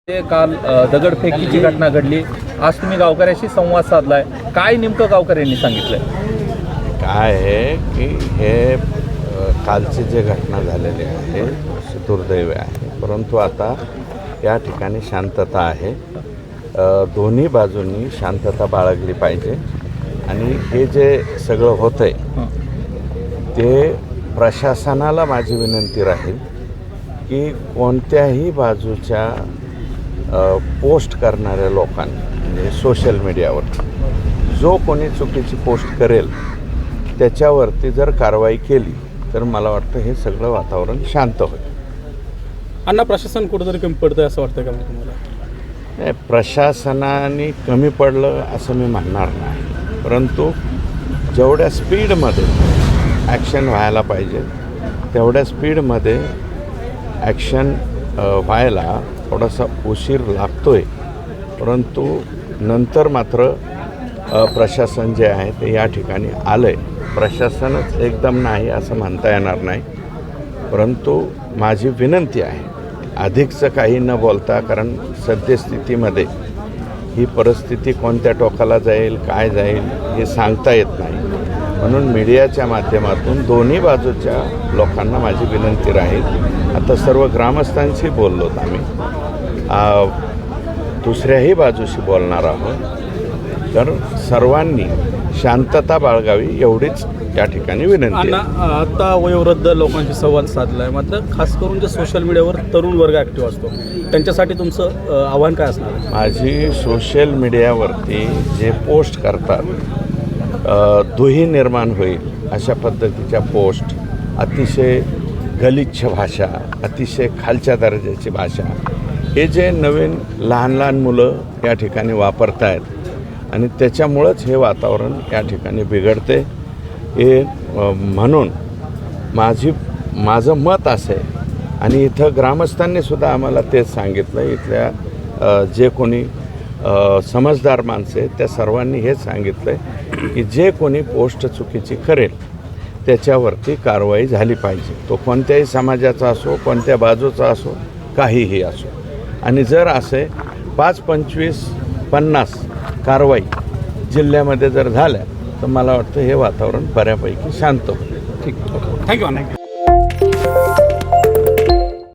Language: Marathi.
काल दगडफेकीची घटना घडली। आज तुम्ही गावकऱ्याशी संवाद साधलाय, काय नेमकं गावकऱ्यांनी सांगितलंय? काय आहे की हे कालची जी घटना झालेली आहे दुर्दैवी आहे, परंतु आता या ठिकाणी शांतता आहे। दोन्ही बाजूंनी शांतता बाळगली पाहिजे आणि हे जे सगळं होतंय ते प्रशासनाला माझी विनंती राहील की कोणत्याही बाजूच्या पोस्ट करणाऱ्या लोकांनी म्हणजे सोशल मीडियावर जो कोणी चुकीची पोस्ट करेल त्याच्यावरती जर कारवाई केली तर मला वाटतं हे सगळं वातावरण शांत होईल। अण्णा, प्रशासन कुठेतरी कमी पडतंय असं वाटतं का तुम्हाला? नाही, प्रशासनाने कमी पडलं असं मी म्हणणार नाही, परंतु जेवढ्या स्पीडमध्ये ॲक्शन व्हायला पाहिजे तेवढ्या स्पीडमध्ये ॲक्शन व्हायला थोडासा उशीर लागतोय, परंतु नंतर मात्र प्रशासन जे आहे ते या ठिकाणी आलं आहे। प्रशासनच एकदम नाही असं म्हणता येणार नाही, परंतु माझी विनंती आहे अधिकचं काही न बोलता, कारण सद्यस्थितीमध्ये ही परिस्थिती कोणत्या टोकाला जाईल काय जाईल हे सांगता येत नाही, म्हणून मीडियाच्या माध्यमातून दोन्ही बाजूच्या लोकांना माझी विनंती राहील। आता सर्व ग्रामस्थांशी बोललोत आम्ही, दुसऱ्याही बाजूशी बोलणार आहोत, तर सर्वांनी शांतता बाळगावी एवढीच या ठिकाणी विनंती आहे। आता वयोवृद्ध लोकांशी संवाद साधलाय, मात्र खास करून जे सोशल मीडियावर तरुण वर्ग ॲक्टिव्ह असतो त्यांच्यासाठी तुमचं आव्हान काय असणार आहे? माझी सोशल मीडियावरती जे पोस्ट करतात दुही निर्माण होईल अशा पद्धतीच्या पोस्ट, अतिशय गलिच्छ भाषा, अतिशय खालच्या दर्जाची भाषा, हे जे नवीन लहान लहान मुलं या ठिकाणी वापरत आहेत आणि त्याच्यामुळंच हे वातावरण या ठिकाणी बिघडते। हे म्हणून माझं मत असेल आणि इथं ग्रामस्थांनीसुद्धा आम्हाला तेच सांगितलं, इथल्या जे कोणी समजदार माणसे त्या सर्वांनी हेच सांगितलं आहे की जे कोणी पोस्ट चुकीची करेल त्याच्यावरती कारवाई झाली पाहिजे, तो कोणत्याही समाजाचा असो, कोणत्या बाजूचा असो, काहीही असो। आणि जर असे 5, 25, 50 कारवाई जिल्ह्यामध्ये जर झाल्या तर मला वाटतं हे वातावरण बऱ्यापैकी शांत होईल। ठीक, थँक्यू अण्णा।